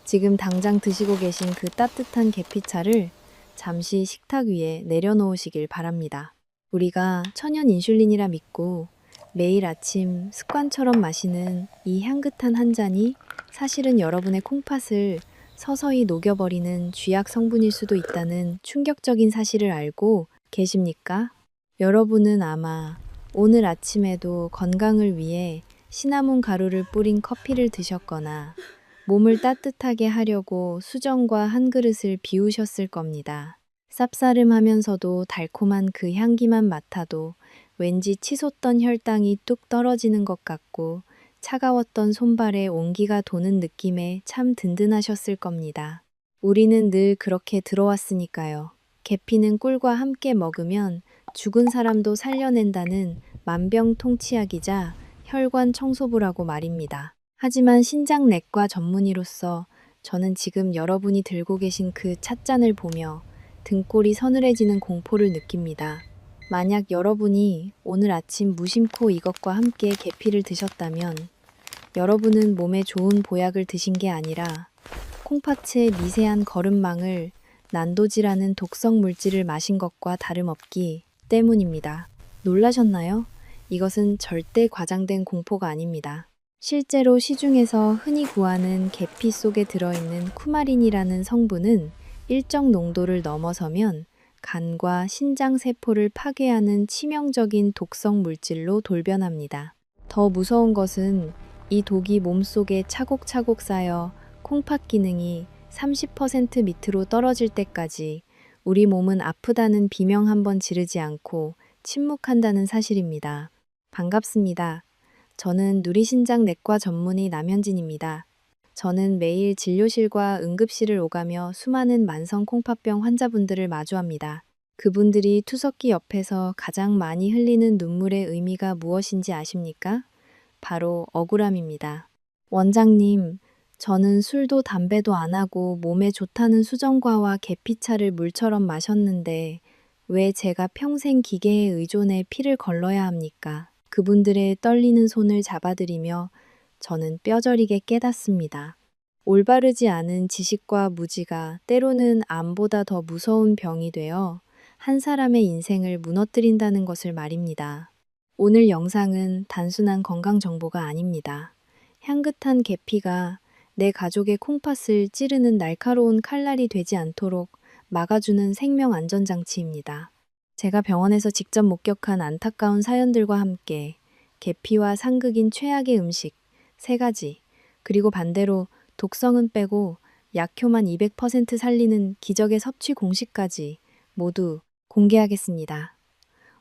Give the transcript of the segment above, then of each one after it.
지금 당장 드시고 계신 그 따뜻한 계피차를 잠시 식탁 위에 내려놓으시길 바랍니다. 우리가 천연 인슐린이라 믿고 매일 아침 습관처럼 마시는 이 향긋한 한 잔이 사실은 여러분의 콩팥을 서서히 녹여버리는 쥐약 성분일 수도 있다는 충격적인 사실을 알고 계십니까? 여러분은 아마 오늘 아침에도 건강을 위해 시나몬 가루를 뿌린 커피를 드셨거나 몸을 따뜻하게 하려고 수정과 한 그릇을 비우셨을 겁니다. 쌉싸름하면서도 달콤한 그 향기만 맡아도 왠지 치솟던 혈당이 뚝 떨어지는 것 같고 차가웠던 손발에 온기가 도는 느낌에 참 든든하셨을 겁니다. 우리는 늘 그렇게 들어왔으니까요. 계피는 꿀과 함께 먹으면 죽은 사람도 살려낸다는 만병통치약이자 혈관 청소부라고 말입니다. 하지만 신장내과 전문의로서 저는 지금 여러분이 들고 계신 그 찻잔을 보며 등골이 서늘해지는 공포를 느낍니다. 만약 여러분이 오늘 아침 무심코 이것과 함께 계피를 드셨다면 여러분은 몸에 좋은 보약을 드신 게 아니라 콩팥의 미세한 거름망을 난도지라는 독성 물질을 마신 것과 다름없기 때문입니다. 놀라셨나요? 이것은 절대 과장된 공포가 아닙니다. 실제로 시중에서 흔히 구하는 계피 속에 들어있는 쿠마린이라는 성분은 일정 농도를 넘어서면 간과 신장 세포를 파괴하는 치명적인 독성 물질로 돌변합니다. 더 무서운 것은 이 독이 몸속에 차곡차곡 쌓여 콩팥 기능이 30% 밑으로 떨어질 때까지 우리 몸은 아프다는 비명 한 번 지르지 않고 침묵한다는 사실입니다. 반갑습니다. 저는 누리신장 내과 전문의 남현진입니다. 저는 매일 진료실과 응급실을 오가며 수많은 만성 콩팥병 환자분들을 마주합니다. 그분들이 투석기 옆에서 가장 많이 흘리는 눈물의 의미가 무엇인지 아십니까? 바로 억울함입니다. 원장님, 저는 술도 담배도 안 하고 몸에 좋다는 수정과와 계피차를 물처럼 마셨는데 왜 제가 평생 기계에 의존해 피를 걸러야 합니까? 그분들의 떨리는 손을 잡아드리며 저는 뼈저리게 깨닫습니다. 올바르지 않은 지식과 무지가 때로는 암보다 더 무서운 병이 되어 한 사람의 인생을 무너뜨린다는 것을 말입니다. 오늘 영상은 단순한 건강 정보가 아닙니다. 향긋한 계피가 내 가족의 콩팥을 찌르는 날카로운 칼날이 되지 않도록 막아주는 생명 안전장치입니다. 제가 병원에서 직접 목격한 안타까운 사연들과 함께 계피와 상극인 최악의 음식 3가지, 그리고 반대로 독성은 빼고 약효만 200% 살리는 기적의 섭취 공식까지 모두 공개하겠습니다.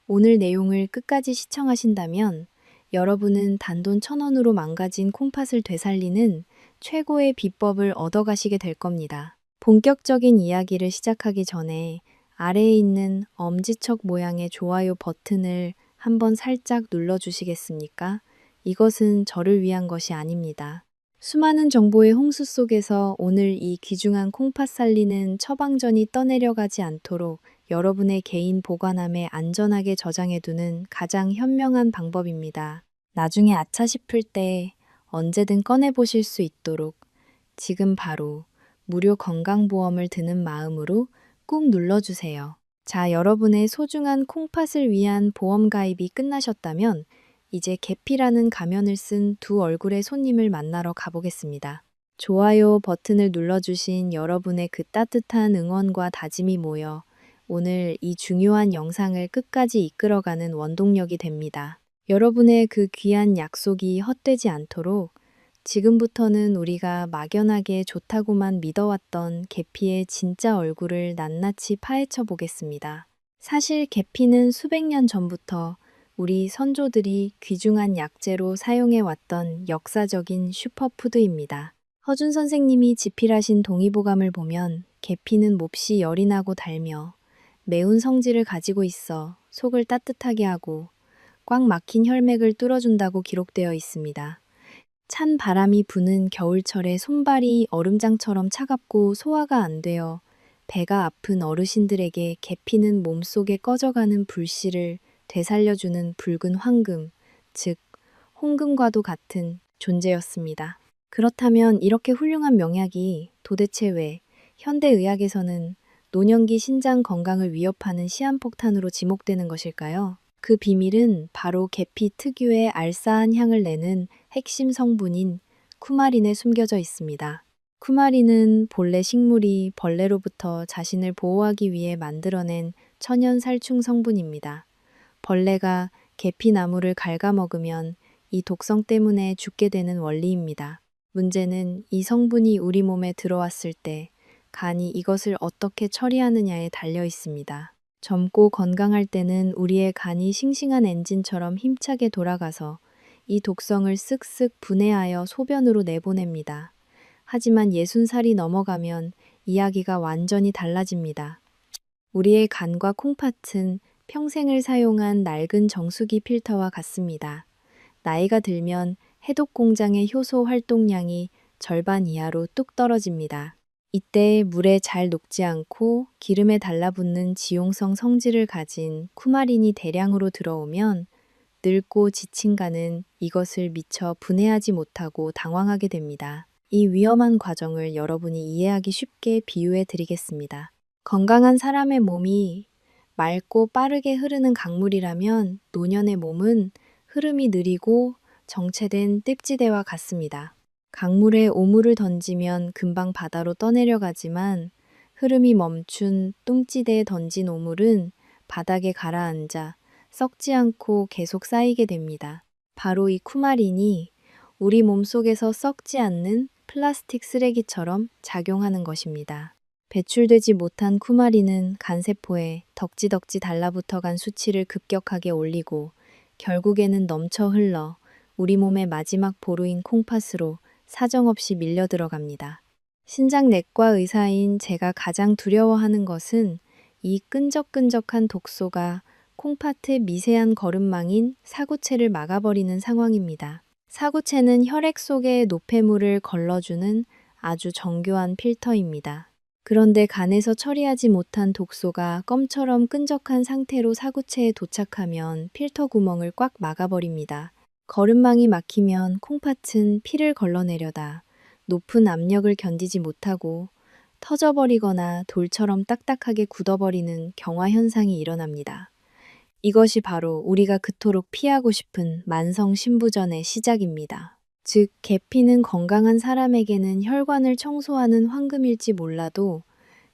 오늘 내용을 끝까지 시청하신다면 여러분은 단돈 1,000원으로 망가진 콩팥을 되살리는 최고의 비법을 얻어가시게 될 겁니다. 본격적인 이야기를 시작하기 전에 아래에 있는 엄지척 모양의 좋아요 버튼을 한번 살짝 눌러주시겠습니까? 이것은 저를 위한 것이 아닙니다. 수많은 정보의 홍수 속에서 오늘 이 귀중한 콩팥 살리는 처방전이 떠내려가지 않도록 여러분의 개인 보관함에 안전하게 저장해두는 가장 현명한 방법입니다. 나중에 아차 싶을 때 언제든 꺼내보실 수 있도록 지금 바로 무료 건강보험을 드는 마음으로 꾹 눌러주세요. 자, 여러분의 소중한 콩팥을 위한 보험 가입이 끝나셨다면 이제 계피라는 가면을 쓴 두 얼굴의 손님을 만나러 가보겠습니다. 좋아요 버튼을 눌러주신 여러분의 그 따뜻한 응원과 다짐이 모여 오늘 이 중요한 영상을 끝까지 이끌어가는 원동력이 됩니다. 여러분의 그 귀한 약속이 헛되지 않도록 지금부터는 우리가 막연하게 좋다고만 믿어왔던 계피의 진짜 얼굴을 낱낱이 파헤쳐 보겠습니다. 사실 계피는 수백 년 전부터 우리 선조들이 귀중한 약재로 사용해왔던 역사적인 슈퍼푸드입니다. 허준 선생님이 집필하신 동의보감을 보면 계피는 몹시 열이 나고 달며 매운 성질을 가지고 있어 속을 따뜻하게 하고 꽉 막힌 혈맥을 뚫어준다고 기록되어 있습니다. 찬 바람이 부는 겨울철에 손발이 얼음장처럼 차갑고 소화가 안 되어 배가 아픈 어르신들에게 계피는 몸속에 꺼져가는 불씨를 되살려주는 붉은 황금, 즉 홍금과도 같은 존재였습니다. 그렇다면 이렇게 훌륭한 명약이 도대체 왜 현대의학에서는 노년기 신장 건강을 위협하는 시한폭탄으로 지목되는 것일까요? 그 비밀은 바로 계피 특유의 알싸한 향을 내는 핵심 성분인 쿠마린에 숨겨져 있습니다. 쿠마린은 본래 식물이 벌레로부터 자신을 보호하기 위해 만들어낸 천연 살충 성분입니다. 벌레가 계피나무를 갉아먹으면 이 독성 때문에 죽게 되는 원리입니다. 문제는 이 성분이 우리 몸에 들어왔을 때 간이 이것을 어떻게 처리하느냐에 달려 있습니다. 젊고 건강할 때는 우리의 간이 싱싱한 엔진처럼 힘차게 돌아가서 이 독성을 쓱쓱 분해하여 소변으로 내보냅니다. 하지만 60살이 넘어가면 이야기가 완전히 달라집니다. 우리의 간과 콩팥은 평생을 사용한 낡은 정수기 필터와 같습니다. 나이가 들면 해독 공장의 효소 활동량이 절반 이하로 뚝 떨어집니다. 이때 물에 잘 녹지 않고 기름에 달라붙는 지용성 성질을 가진 쿠마린이 대량으로 들어오면 늙고 지친 간은 이것을 미처 분해하지 못하고 당황하게 됩니다. 이 위험한 과정을 여러분이 이해하기 쉽게 비유해 드리겠습니다. 건강한 사람의 몸이 맑고 빠르게 흐르는 강물이라면 노년의 몸은 흐름이 느리고 정체된 늪지대와 같습니다. 강물에 오물을 던지면 금방 바다로 떠내려가지만 흐름이 멈춘 뚱지대에 던진 오물은 바닥에 가라앉아 썩지 않고 계속 쌓이게 됩니다. 바로 이 쿠마린이 우리 몸속에서 썩지 않는 플라스틱 쓰레기처럼 작용하는 것입니다. 배출되지 못한 쿠마린은 간세포에 덕지덕지 달라붙어간 수치를 급격하게 올리고 결국에는 넘쳐 흘러 우리 몸의 마지막 보루인 콩팥으로 사정없이 밀려 들어갑니다. 신장내과 의사인 제가 가장 두려워하는 것은 이 끈적끈적한 독소가 콩팥의 미세한 거름망인 사구체를 막아버리는 상황입니다. 사구체는 혈액 속의 노폐물을 걸러주는 아주 정교한 필터입니다. 그런데 간에서 처리하지 못한 독소가 껌처럼 끈적한 상태로 사구체에 도착하면 필터 구멍을 꽉 막아버립니다. 거름망이 막히면 콩팥은 피를 걸러내려다 높은 압력을 견디지 못하고 터져버리거나 돌처럼 딱딱하게 굳어버리는 경화 현상이 일어납니다. 이것이 바로 우리가 그토록 피하고 싶은 만성 신부전의 시작입니다. 즉, 계피는 건강한 사람에게는 혈관을 청소하는 황금일지 몰라도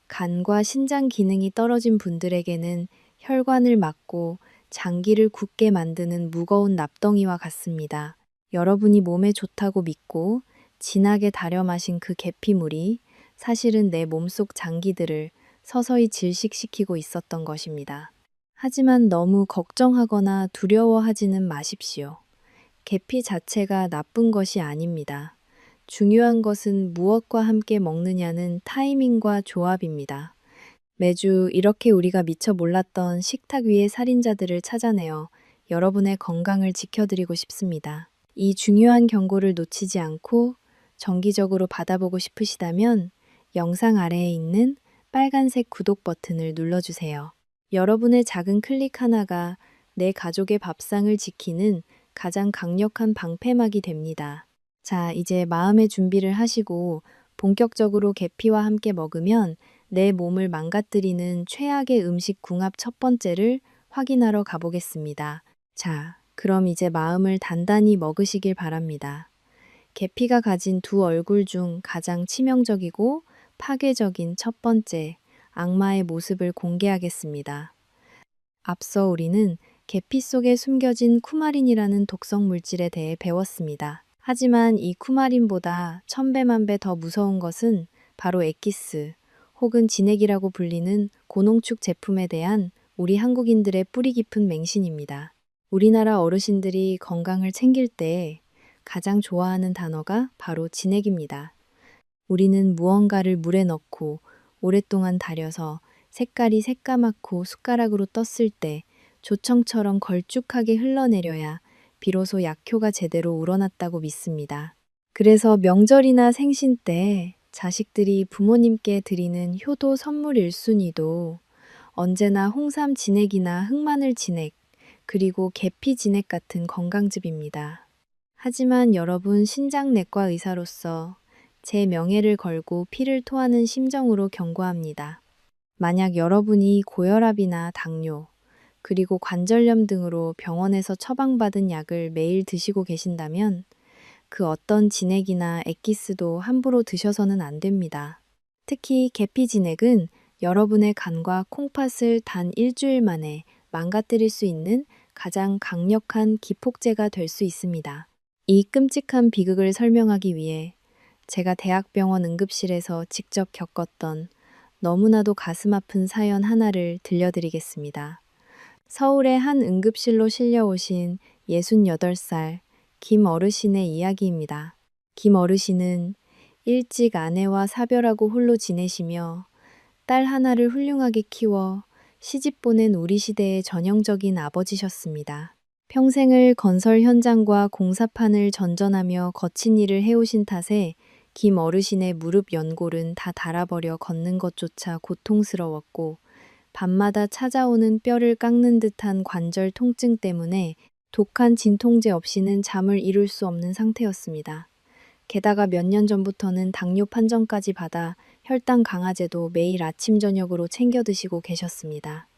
간과 신장 기능이 떨어진 분들에게는 혈관을 막고 장기를 굳게 만드는 무거운 납덩이와 같습니다. 여러분이 몸에 좋다고 믿고 진하게 달여 마신 그 계피물이 사실은 내 몸속 장기들을 서서히 질식시키고 있었던 것입니다. 하지만 너무 걱정하거나 두려워하지는 마십시오. 계피 자체가 나쁜 것이 아닙니다. 중요한 것은 무엇과 함께 먹느냐는 타이밍과 조합입니다. 매주 이렇게 우리가 미처 몰랐던 식탁 위의 살인자들을 찾아내어 여러분의 건강을 지켜드리고 싶습니다. 이 중요한 경고를 놓치지 않고 정기적으로 받아보고 싶으시다면 영상 아래에 있는 빨간색 구독 버튼을 눌러주세요. 여러분의 작은 클릭 하나가 내 가족의 밥상을 지키는 가장 강력한 방패막이 됩니다. 자, 이제 마음의 준비를 하시고 본격적으로 계피와 함께 먹으면 내 몸을 망가뜨리는 최악의 음식 궁합 첫 번째를 확인하러 가보겠습니다. 자, 그럼 이제 마음을 단단히 먹으시길 바랍니다. 계피가 가진 두 얼굴 중 가장 치명적이고 파괴적인 첫 번째, 악마의 모습을 공개하겠습니다. 앞서 우리는 계피 속에 숨겨진 쿠마린이라는 독성 물질에 대해 배웠습니다. 하지만 이 쿠마린보다 천배만배 더 무서운 것은 바로 엑기스 혹은 진액이라고 불리는 고농축 제품에 대한 우리 한국인들의 뿌리 깊은 맹신입니다. 우리나라 어르신들이 건강을 챙길 때 가장 좋아하는 단어가 바로 진액입니다. 우리는 무언가를 물에 넣고 오랫동안 달여서 색깔이 새까맣고 숟가락으로 떴을 때 조청처럼 걸쭉하게 흘러내려야 비로소 약효가 제대로 우러났다고 믿습니다. 그래서 명절이나 생신 때 자식들이 부모님께 드리는 효도 선물 1순위도 언제나 홍삼 진액이나 흑마늘 진액, 그리고 계피 진액 같은 건강즙입니다. 하지만 여러분 신장내과 의사로서 제 명예를 걸고 피를 토하는 심정으로 경고합니다. 만약 여러분이 고혈압이나 당뇨, 그리고 관절염 등으로 병원에서 처방받은 약을 매일 드시고 계신다면 그 어떤 진액이나 액기스도 함부로 드셔서는 안 됩니다. 특히 계피 진액은 여러분의 간과 콩팥을 단 일주일 만에 망가뜨릴 수 있는 가장 강력한 기폭제가 될 수 있습니다. 이 끔찍한 비극을 설명하기 위해 제가 대학병원 응급실에서 직접 겪었던 너무나도 가슴 아픈 사연 하나를 들려드리겠습니다. 서울의 한 응급실로 실려오신 68살 김 어르신의 이야기입니다. 김 어르신은 일찍 아내와 사별하고 홀로 지내시며 딸 하나를 훌륭하게 키워 시집 보낸 우리 시대의 전형적인 아버지셨습니다. 평생을 건설 현장과 공사판을 전전하며 거친 일을 해오신 탓에 김 어르신의 무릎 연골은 다 닳아버려 걷는 것조차 고통스러웠고 밤마다 찾아오는 뼈를 깎는 듯한 관절 통증 때문에 독한 진통제 없이는 잠을 이룰 수 없는 상태였습니다. 게다가 몇 년 전부터는 당뇨 판정까지 받아 혈당 강화제도 매일 아침 저녁으로 챙겨 드시고 계셨습니다.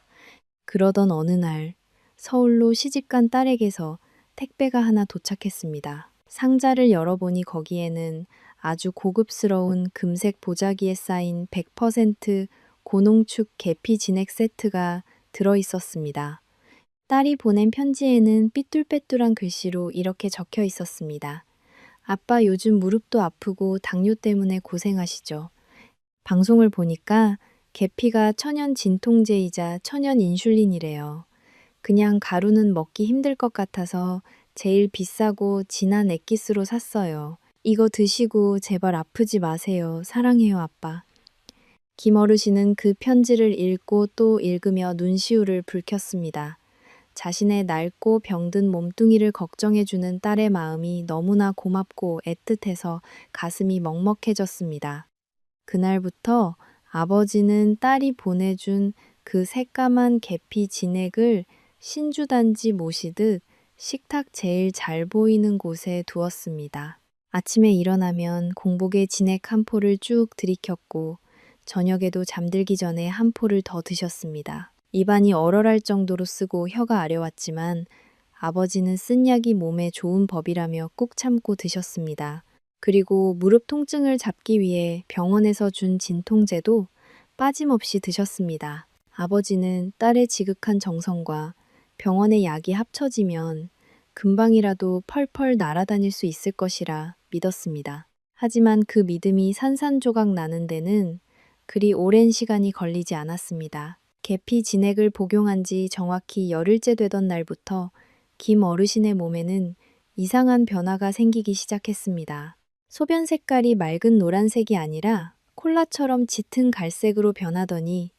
그러던 어느 날 서울로 시집간 딸에게서 택배가 하나 도착했습니다. 상자를 열어보니 거기에는 아주 고급스러운 금색 보자기에 쌓인 100% 고농축 계피 진액 세트가 들어 있었습니다. 딸이 보낸 편지에는 삐뚤빼뚤한 글씨로 이렇게 적혀 있었습니다. 아빠 요즘 무릎도 아프고 당뇨 때문에 고생하시죠. 방송을 보니까 계피가 천연 진통제이자 천연 인슐린이래요. 그냥 가루는 먹기 힘들 것 같아서 제일 비싸고 진한 액기스로 샀어요. 이거 드시고 제발 아프지 마세요. 사랑해요, 아빠. 김 어르신은 그 편지를 읽고 또 읽으며 눈시울을 붉혔습니다. 자신의 낡고 병든 몸뚱이를 걱정해주는 딸의 마음이 너무나 고맙고 애틋해서 가슴이 먹먹해졌습니다. 그날부터 아버지는 딸이 보내준 그 새까만 계피 진액을 신주단지 모시듯 식탁 제일 잘 보이는 곳에 두었습니다. 아침에 일어나면 공복에 진액 한 포를 쭉 들이켰고 저녁에도 잠들기 전에 한 포를 더 드셨습니다. 입안이 얼얼할 정도로 쓰고 혀가 아려왔지만 아버지는 쓴 약이 몸에 좋은 법이라며 꾹 참고 드셨습니다. 그리고 무릎 통증을 잡기 위해 병원에서 준 진통제도 빠짐없이 드셨습니다. 아버지는 딸의 지극한 정성과 병원의 약이 합쳐지면 금방이라도 펄펄 날아다닐 수 있을 것이라 믿었습니다. 하지만 그 믿음이 산산조각 나는 데는 그리 오랜 시간이 걸리지 않았습니다. 계피 진액을 복용한 지 정확히 열흘째 되던 날부터 김 어르신의 몸에는 이상한 변화가 생기기 시작했습니다. 소변 색깔이 맑은 노란색이 아니라 콜라처럼 짙은 갈색으로 변하더니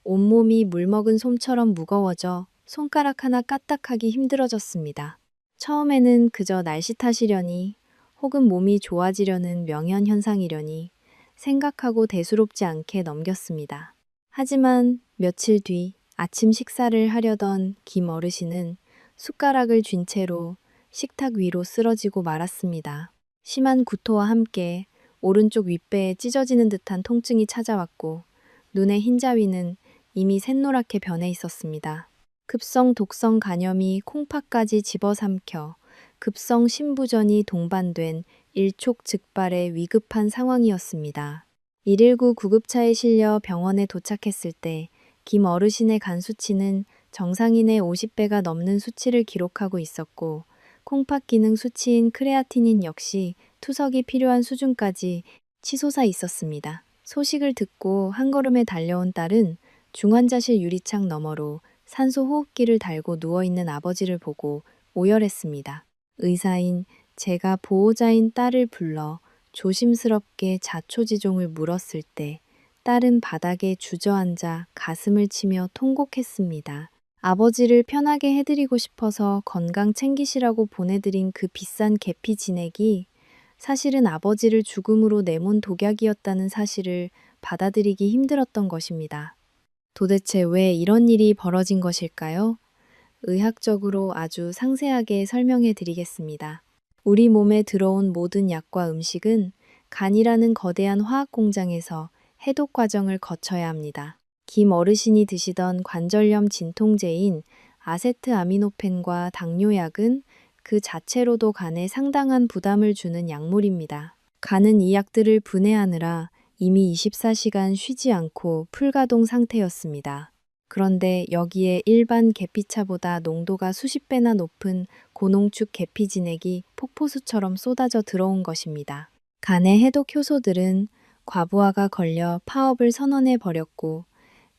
온몸이 물먹은 솜처럼 무거워져 손가락 하나 까딱하기 힘들어졌습니다. 처음에는 그저 날씨 탓이려니 혹은 몸이 좋아지려는 명현 현상이려니 생각하고 대수롭지 않게 넘겼습니다. 하지만 며칠 뒤 아침 식사를 하려던 김 어르신은 숟가락을 쥔 채로 식탁 위로 쓰러지고 말았습니다. 심한 구토와 함께 오른쪽 윗배에 찢어지는 듯한 통증이 찾아왔고 눈의 흰자위는 이미 샛노랗게 변해 있었습니다. 급성 독성 간염이 콩팥까지 집어삼켜 급성 신부전이 동반된 일촉즉발의 위급한 상황이었습니다. 119 구급차에 실려 병원에 도착했을 때 김 어르신의 간 수치는 정상인의 50배가 넘는 수치를 기록하고 있었고 콩팥 기능 수치인 크레아티닌 역시 투석이 필요한 수준까지 치솟아 있었습니다. 소식을 듣고 한 걸음에 달려온 딸은 중환자실 유리창 너머로 산소 호흡기를 달고 누워있는 아버지를 보고 오열했습니다. 의사인 제가 보호자인 딸을 불러 조심스럽게 자초지종을 물었을 때 딸은 바닥에 주저앉아 가슴을 치며 통곡했습니다. 아버지를 편하게 해드리고 싶어서 건강 챙기시라고 보내드린 그 비싼 계피 진액이 사실은 아버지를 죽음으로 내몬 독약이었다는 사실을 받아들이기 힘들었던 것입니다. 도대체 왜 이런 일이 벌어진 것일까요? 의학적으로 아주 상세하게 설명해 드리겠습니다. 우리 몸에 들어온 모든 약과 음식은 간이라는 거대한 화학 공장에서 해독 과정을 거쳐야 합니다. 김 어르신이 드시던 관절염 진통제인 아세트아미노펜과 당뇨약은 그 자체로도 간에 상당한 부담을 주는 약물입니다. 간은 이 약들을 분해하느라 이미 24시간 쉬지 않고 풀가동 상태였습니다. 그런데 여기에 일반 계피차보다 농도가 수십 배나 높은 고농축 계피 진액이 폭포수처럼 쏟아져 들어온 것입니다. 간의 해독 효소들은 과부하가 걸려 파업을 선언해 버렸고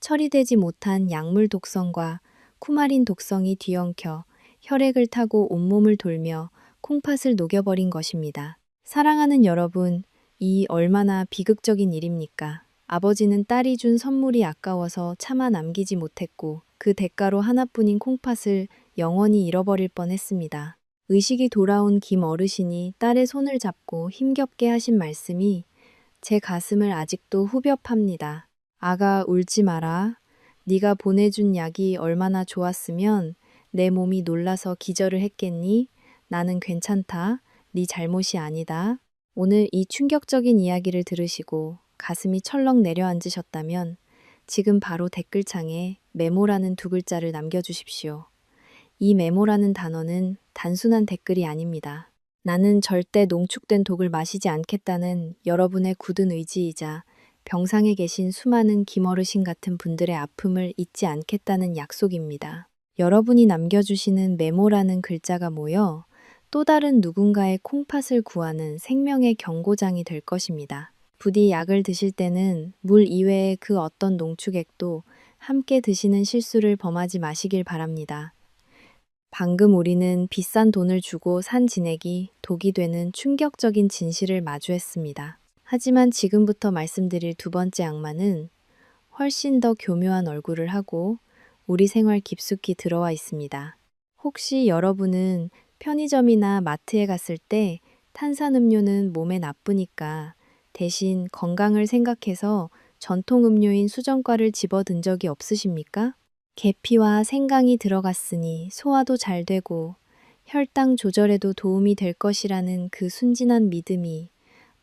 처리되지 못한 약물 독성과 쿠마린 독성이 뒤엉켜 혈액을 타고 온몸을 돌며 콩팥을 녹여버린 것입니다. 사랑하는 여러분, 이 얼마나 비극적인 일입니까? 아버지는 딸이 준 선물이 아까워서 차마 남기지 못했고 그 대가로 하나뿐인 콩팥을 영원히 잃어버릴 뻔했습니다. 의식이 돌아온 김 어르신이 딸의 손을 잡고 힘겹게 하신 말씀이 제 가슴을 아직도 후벼 팝니다. 아가 울지 마라. 네가 보내준 약이 얼마나 좋았으면 내 몸이 놀라서 기절을 했겠니? 나는 괜찮다. 네 잘못이 아니다. 오늘 이 충격적인 이야기를 들으시고 가슴이 철렁 내려앉으셨다면 지금 바로 댓글창에 메모라는 두 글자를 남겨주십시오. 이 메모라는 단어는 단순한 댓글이 아닙니다. 나는 절대 농축된 독을 마시지 않겠다는 여러분의 굳은 의지이자 병상에 계신 수많은 김어르신 같은 분들의 아픔을 잊지 않겠다는 약속입니다. 여러분이 남겨주시는 메모라는 글자가 모여 또 다른 누군가의 콩팥을 구하는 생명의 경고장이 될 것입니다. 부디 약을 드실 때는 물 이외의 그 어떤 농축액도 함께 드시는 실수를 범하지 마시길 바랍니다. 방금 우리는 비싼 돈을 주고 산 진액이 독이 되는 충격적인 진실을 마주했습니다. 하지만 지금부터 말씀드릴 두 번째 악마는 훨씬 더 교묘한 얼굴을 하고 우리 생활 깊숙이 들어와 있습니다. 혹시 여러분은 편의점이나 마트에 갔을 때 탄산음료는 몸에 나쁘니까 대신 건강을 생각해서 전통 음료인 수정과를 집어든 적이 없으십니까? 계피와 생강이 들어갔으니 소화도 잘 되고 혈당 조절에도 도움이 될 것이라는 그 순진한 믿음이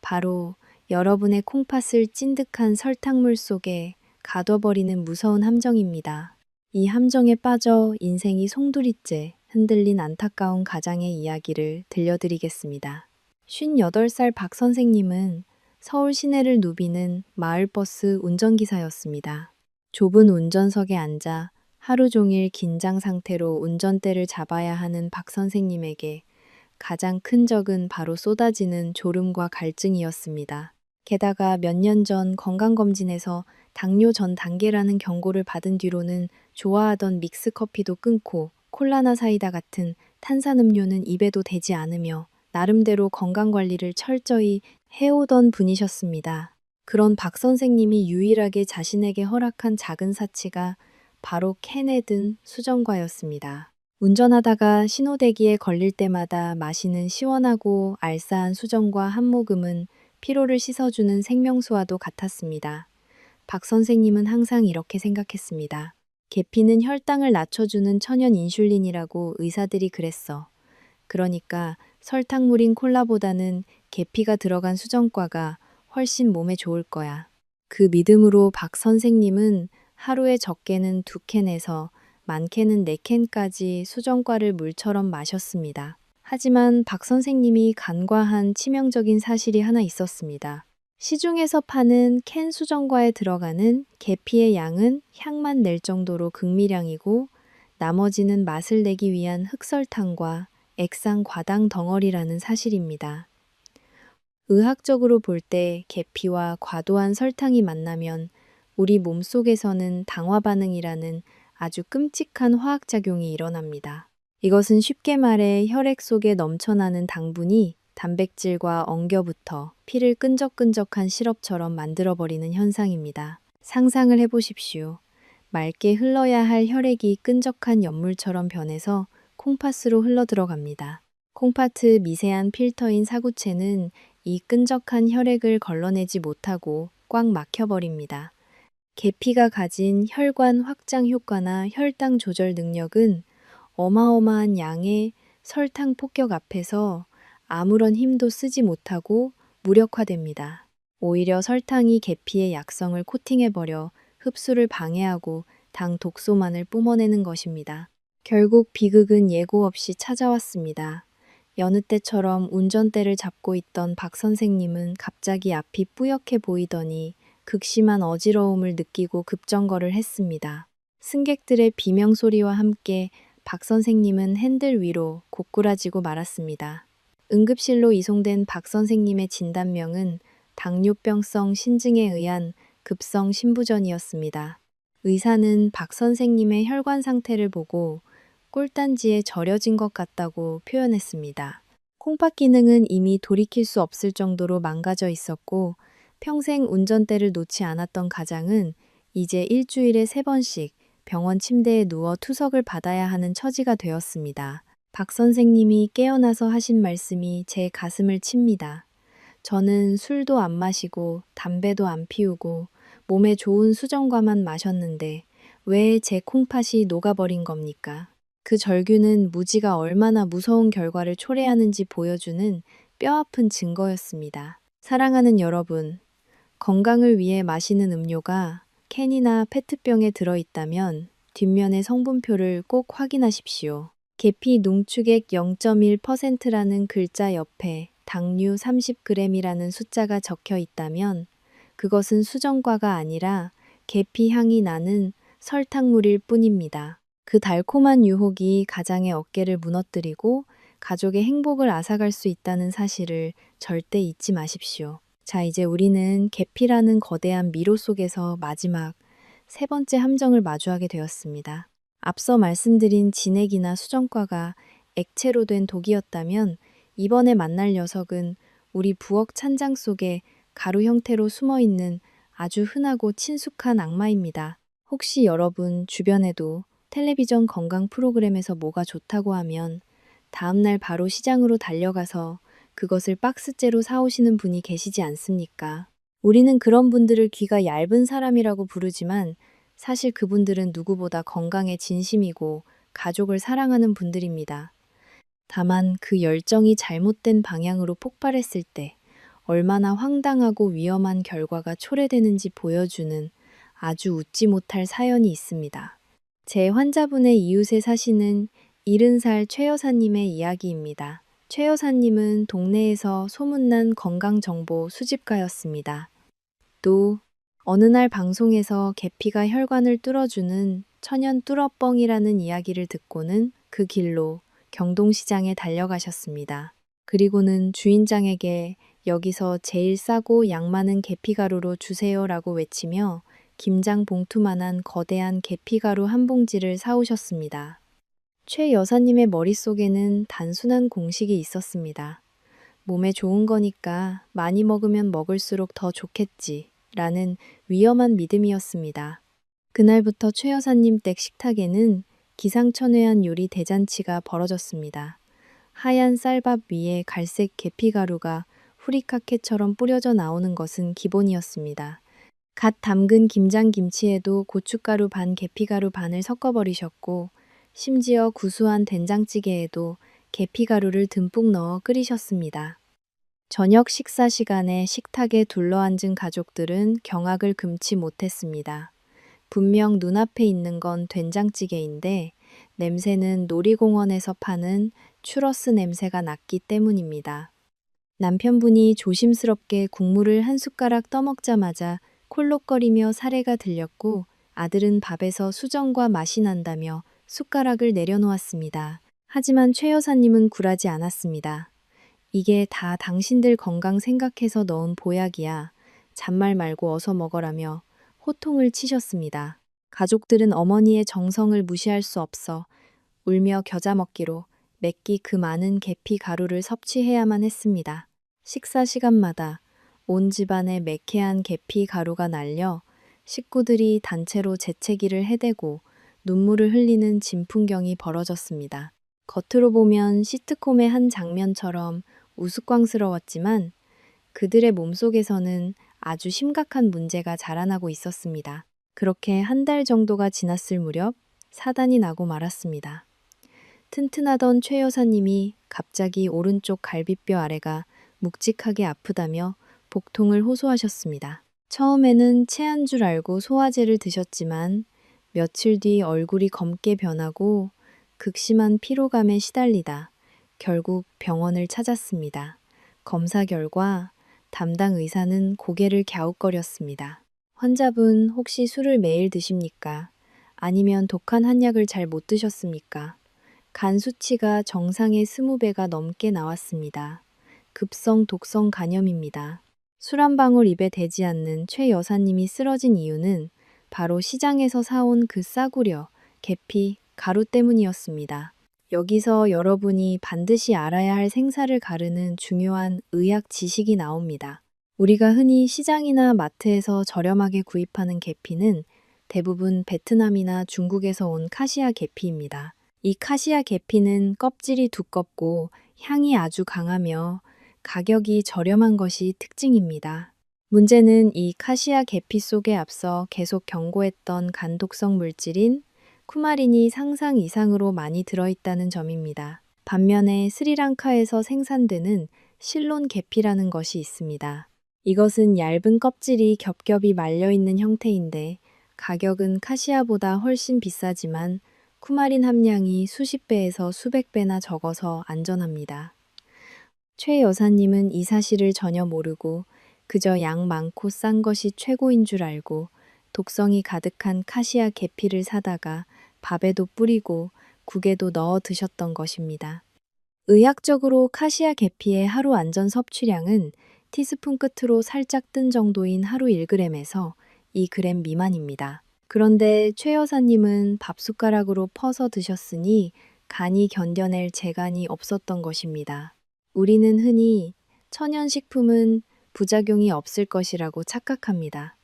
바로 여러분의 콩팥을 찐득한 설탕물 속에 가둬버리는 무서운 함정입니다. 이 함정에 빠져 인생이 송두리째 흔들린 안타까운 가장의 이야기를 들려드리겠습니다. 58살 박 선생님은 서울 시내를 누비는 마을버스 운전기사였습니다. 좁은 운전석에 앉아 하루 종일 긴장 상태로 운전대를 잡아야 하는 박 선생님에게 가장 큰 적은 바로 쏟아지는 졸음과 갈증이었습니다. 게다가 몇 년 전 건강검진에서 당뇨 전 단계라는 경고를 받은 뒤로는 좋아하던 믹스커피도 끊고 콜라나 사이다 같은 탄산음료는 입에도 대지 않으며 나름대로 건강관리를 철저히 해오던 분이셨습니다. 그런 박 선생님이 유일하게 자신에게 허락한 작은 사치가 바로 캔에 든 수정과였습니다. 운전하다가 신호대기에 걸릴 때마다 마시는 시원하고 알싸한 수정과 한 모금은 피로를 씻어주는 생명수와도 같았습니다. 박 선생님은 항상 이렇게 생각했습니다. 계피는 혈당을 낮춰주는 천연 인슐린이라고 의사들이 그랬어. 그러니까 설탕물인 콜라보다는 계피가 들어간 수정과가 훨씬 몸에 좋을 거야. 그 믿음으로 박 선생님은 하루에 적게는 2캔에서 많게는 4캔까지 수정과를 물처럼 마셨습니다. 하지만 박 선생님이 간과한 치명적인 사실이 하나 있었습니다. 시중에서 파는 캔 수정과에 들어가는 계피의 양은 향만 낼 정도로 극미량이고 나머지는 맛을 내기 위한 흑설탕과 액상 과당 덩어리라는 사실입니다. 의학적으로 볼 때 계피와 과도한 설탕이 만나면 우리 몸속에서는 당화 반응이라는 아주 끔찍한 화학작용이 일어납니다. 이것은 쉽게 말해 혈액 속에 넘쳐나는 당분이 단백질과 엉겨붙어 피를 끈적끈적한 시럽처럼 만들어버리는 현상입니다. 상상을 해보십시오. 맑게 흘러야 할 혈액이 끈적한 연물처럼 변해서 콩팥으로 흘러들어갑니다. 콩팥의 미세한 필터인 사구체는 이 끈적한 혈액을 걸러내지 못하고 꽉 막혀버립니다. 계피가 가진 혈관 확장 효과나 혈당 조절 능력은 어마어마한 양의 설탕 폭격 앞에서 아무런 힘도 쓰지 못하고 무력화됩니다. 오히려 설탕이 계피의 약성을 코팅해버려 흡수를 방해하고 당 독소만을 뿜어내는 것입니다. 결국 비극은 예고 없이 찾아왔습니다. 여느 때처럼 운전대를 잡고 있던 박 선생님은 갑자기 앞이 뿌옇게 보이더니 극심한 어지러움을 느끼고 급정거를 했습니다. 승객들의 비명소리와 함께 박 선생님은 핸들 위로 고꾸라지고 말았습니다. 응급실로 이송된 박 선생님의 진단명은 당뇨병성 신증에 의한 급성 심부전이었습니다. 의사는 박 선생님의 혈관 상태를 보고 꿀단지에 절여진 것 같다고 표현했습니다. 콩팥 기능은 이미 돌이킬 수 없을 정도로 망가져 있었고 평생 운전대를 놓지 않았던 가장은 이제 일주일에 3번씩 병원 침대에 누워 투석을 받아야 하는 처지가 되었습니다. 박 선생님이 깨어나서 하신 말씀이 제 가슴을 칩니다. 저는 술도 안 마시고 담배도 안 피우고 몸에 좋은 수정과만 마셨는데 왜 제 콩팥이 녹아버린 겁니까? 그 절규는 무지가 얼마나 무서운 결과를 초래하는지 보여주는 뼈아픈 증거였습니다. 사랑하는 여러분, 건강을 위해 마시는 음료가 캔이나 페트병에 들어있다면 뒷면의 성분표를 꼭 확인하십시오. 계피 농축액 0.1%라는 글자 옆에 당류 30g이라는 숫자가 적혀 있다면 그것은 수정과가 아니라 계피 향이 나는 설탕물일 뿐입니다. 그 달콤한 유혹이 가장의 어깨를 무너뜨리고 가족의 행복을 앗아갈 수 있다는 사실을 절대 잊지 마십시오. 자, 이제 우리는 계피라는 거대한 미로 속에서 마지막 3번째 함정을 마주하게 되었습니다. 앞서 말씀드린 진액이나 수정과가 액체로 된 독이었다면 이번에 만날 녀석은 우리 부엌 찬장 속에 가루 형태로 숨어있는 아주 흔하고 친숙한 악마입니다. 혹시 여러분 주변에도 텔레비전 건강 프로그램에서 뭐가 좋다고 하면 다음날 바로 시장으로 달려가서 그것을 박스째로 사오시는 분이 계시지 않습니까? 우리는 그런 분들을 귀가 얇은 사람이라고 부르지만 사실 그분들은 누구보다 건강에 진심이고 가족을 사랑하는 분들입니다. 다만 그 열정이 잘못된 방향으로 폭발했을 때 얼마나 황당하고 위험한 결과가 초래되는지 보여주는 아주 웃지 못할 사연이 있습니다. 제 환자분의 이웃에 사시는 70살 최 여사님의 이야기입니다. 최 여사님은 동네에서 소문난 건강정보 수집가였습니다. 또 어느 날 방송에서 계피가 혈관을 뚫어주는 천연 뚫어뻥이라는 이야기를 듣고는 그 길로 경동시장에 달려가셨습니다. 그리고는 주인장에게 여기서 제일 싸고 양 많은 계피가루로 주세요라고 외치며 김장 봉투만한 거대한 계피가루 한 봉지를 사오셨습니다. 최 여사님의 머릿속에는 단순한 공식이 있었습니다. 몸에 좋은 거니까 많이 먹으면 먹을수록 더 좋겠지 라는 위험한 믿음이었습니다. 그날부터 최 여사님 댁 식탁에는 기상천외한 요리 대잔치가 벌어졌습니다. 하얀 쌀밥 위에 갈색 계피가루가 후리카케처럼 뿌려져 나오는 것은 기본이었습니다. 갓 담근 김장김치에도 고춧가루 반 계피가루 반을 섞어버리셨고 심지어 구수한 된장찌개에도 계피가루를 듬뿍 넣어 끓이셨습니다. 저녁 식사 시간에 식탁에 둘러앉은 가족들은 경악을 금치 못했습니다. 분명 눈앞에 있는 건 된장찌개인데 냄새는 놀이공원에서 파는 추러스 냄새가 났기 때문입니다. 남편분이 조심스럽게 국물을 한 숟가락 떠먹자마자 콜록거리며 사례가 들렸고 아들은 밥에서 수정과 맛이 난다며 숟가락을 내려놓았습니다. 하지만 최 여사님은 굴하지 않았습니다. 이게 다 당신들 건강 생각해서 넣은 보약이야. 잔말 말고 어서 먹어라며 호통을 치셨습니다. 가족들은 어머니의 정성을 무시할 수 없어 울며 겨자 먹기로 맵기 그 많은 계피 가루를 섭취해야만 했습니다. 식사 시간마다 온 집안에 매캐한 계피 가루가 날려 식구들이 단체로 재채기를 해대고 눈물을 흘리는 진풍경이 벌어졌습니다. 겉으로 보면 시트콤의 한 장면처럼 우스꽝스러웠지만 그들의 몸속에서는 아주 심각한 문제가 자라나고 있었습니다. 그렇게 한 달 정도가 지났을 무렵 사단이 나고 말았습니다. 튼튼하던 최 여사님이 갑자기 오른쪽 갈비뼈 아래가 묵직하게 아프다며 복통을 호소하셨습니다. 처음에는 체한 줄 알고 소화제를 드셨지만 며칠 뒤 얼굴이 검게 변하고 극심한 피로감에 시달리다 결국 병원을 찾았습니다. 검사 결과 담당 의사는 고개를 갸웃거렸습니다. 환자분 혹시 술을 매일 드십니까? 아니면 독한 한약을 잘 못 드셨습니까? 간 수치가 정상의 20배가 넘게 나왔습니다. 급성 독성 간염입니다. 술 한 방울 입에 대지 않는 최 여사님이 쓰러진 이유는 바로 시장에서 사온 그 싸구려, 계피, 가루 때문이었습니다. 여기서 여러분이 반드시 알아야 할 생사를 가르는 중요한 의학 지식이 나옵니다. 우리가 흔히 시장이나 마트에서 저렴하게 구입하는 계피는 대부분 베트남이나 중국에서 온 카시아 계피입니다. 이 카시아 계피는 껍질이 두껍고 향이 아주 강하며 가격이 저렴한 것이 특징입니다. 문제는 이 카시아 계피 속에 앞서 계속 경고했던 간독성 물질인 쿠마린이 상상 이상으로 많이 들어있다는 점입니다. 반면에 스리랑카에서 생산되는 실론 계피라는 것이 있습니다. 이것은 얇은 껍질이 겹겹이 말려있는 형태인데 가격은 카시아보다 훨씬 비싸지만 쿠마린 함량이 수십 배에서 수백 배나 적어서 안전합니다. 최 여사님은 이 사실을 전혀 모르고 그저 양 많고 싼 것이 최고인 줄 알고 독성이 가득한 카시아 계피를 사다가 밥에도 뿌리고 국에도 넣어 드셨던 것입니다. 의학적으로 카시아 계피의 하루 안전 섭취량은 티스푼 끝으로 살짝 뜬 정도인 하루 1g에서 2g 미만입니다. 그런데 최 여사님은 밥숟가락으로 퍼서 드셨으니 간이 견뎌낼 재간이 없었던 것입니다. 우리는 흔히 천연식품은 부작용이 없을 것이라고 착각합니다.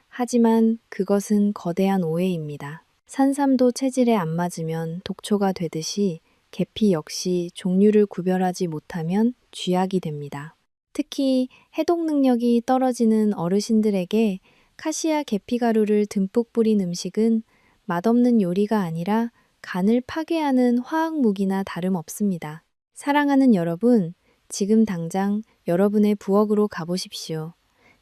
하지만 그것은 거대한 오해입니다. 산삼도 체질에 안 맞으면 독초가 되듯이 계피 역시 종류를 구별하지 못하면 쥐약이 됩니다. 특히 해독 능력이 떨어지는 어르신들에게 카시아 계피 가루를 듬뿍 뿌린 음식은 맛없는 요리가 아니라 간을 파괴하는 화학 무기나 다름없습니다. 사랑하는 여러분, 지금 당장 여러분의 부엌으로 가보십시오.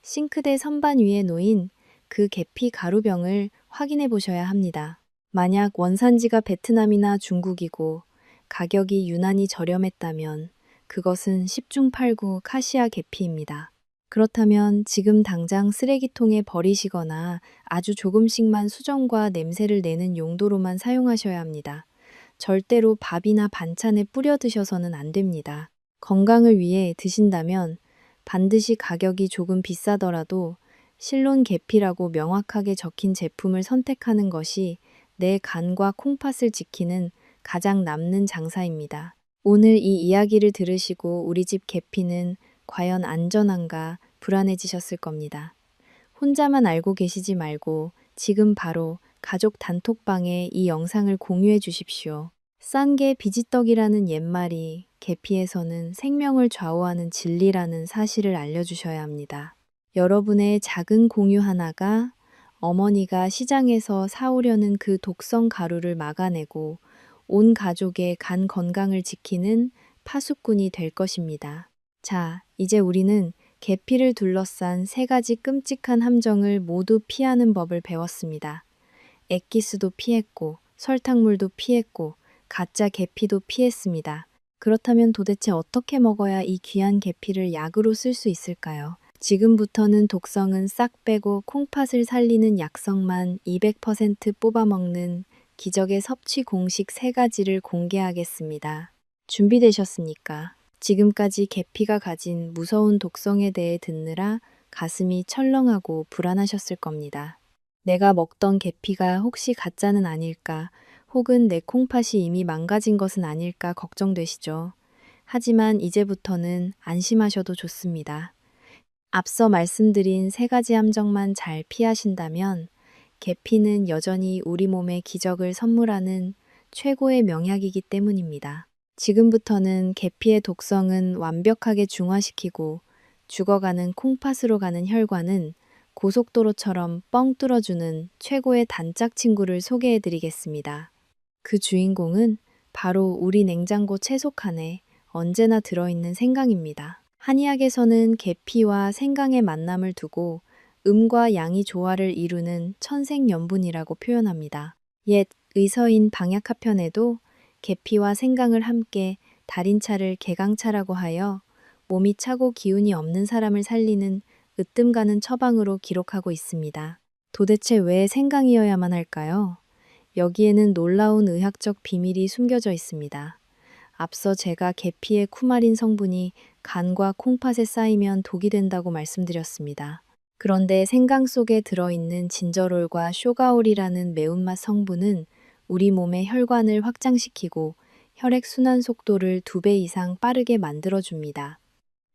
싱크대 선반 위에 놓인 그 계피 가루병을 확인해 보셔야 합니다. 만약 원산지가 베트남이나 중국이고 가격이 유난히 저렴했다면 그것은 10중 8구 카시아 계피입니다. 그렇다면 지금 당장 쓰레기통에 버리시거나 아주 조금씩만 수정과 냄새를 내는 용도로만 사용하셔야 합니다. 절대로 밥이나 반찬에 뿌려 드셔서는 안 됩니다. 건강을 위해 드신다면 반드시 가격이 조금 비싸더라도 실론 계피라고 명확하게 적힌 제품을 선택하는 것이 내 간과 콩팥을 지키는 가장 남는 장사입니다. 오늘 이 이야기를 들으시고 우리 집 계피는 과연 안전한가 불안해지셨을 겁니다. 혼자만 알고 계시지 말고 지금 바로 가족 단톡방에 이 영상을 공유해 주십시오. 싼 게 비지떡이라는 옛말이 계피에서는 생명을 좌우하는 진리라는 사실을 알려주셔야 합니다. 여러분의 작은 공유 하나가 어머니가 시장에서 사오려는 그 독성 가루를 막아내고 온 가족의 간 건강을 지키는 파수꾼이 될 것입니다. 자, 이제 우리는 계피를 둘러싼 3가지 끔찍한 함정을 모두 피하는 법을 배웠습니다. 액기스도 피했고, 설탕물도 피했고, 가짜 계피도 피했습니다. 그렇다면 도대체 어떻게 먹어야 이 귀한 계피를 약으로 쓸 수 있을까요? 지금부터는 독성은 싹 빼고 콩팥을 살리는 약성만 200% 뽑아먹는 기적의 섭취 공식 3가지를 공개하겠습니다. 준비되셨습니까? 지금까지 계피가 가진 무서운 독성에 대해 듣느라 가슴이 철렁하고 불안하셨을 겁니다. 내가 먹던 계피가 혹시 가짜는 아닐까, 혹은 내 콩팥이 이미 망가진 것은 아닐까 걱정되시죠? 하지만 이제부터는 안심하셔도 좋습니다. 앞서 말씀드린 3가지 함정만 잘 피하신다면 계피는 여전히 우리 몸에 기적을 선물하는 최고의 명약이기 때문입니다. 지금부터는 계피의 독성은 완벽하게 중화시키고 죽어가는 콩팥으로 가는 혈관은 고속도로처럼 뻥 뚫어주는 최고의 단짝 친구를 소개해 드리겠습니다. 그 주인공은 바로 우리 냉장고 채소칸에 언제나 들어있는 생강입니다. 한의학에서는 계피와 생강의 만남을 두고 음과 양이 조화를 이루는 천생연분이라고 표현합니다. 옛 의서인 방약하편에도 계피와 생강을 함께 달인차를 개강차라고 하여 몸이 차고 기운이 없는 사람을 살리는 으뜸 가는 처방으로 기록하고 있습니다. 도대체 왜 생강이어야만 할까요? 여기에는 놀라운 의학적 비밀이 숨겨져 있습니다. 앞서 제가 계피의 쿠마린 성분이 간과 콩팥에 쌓이면 독이 된다고 말씀드렸습니다. 그런데 생강 속에 들어있는 진저롤과 쇼가올이라는 매운맛 성분은 우리 몸의 혈관을 확장시키고 혈액 순환 속도를 2배 이상 빠르게 만들어줍니다.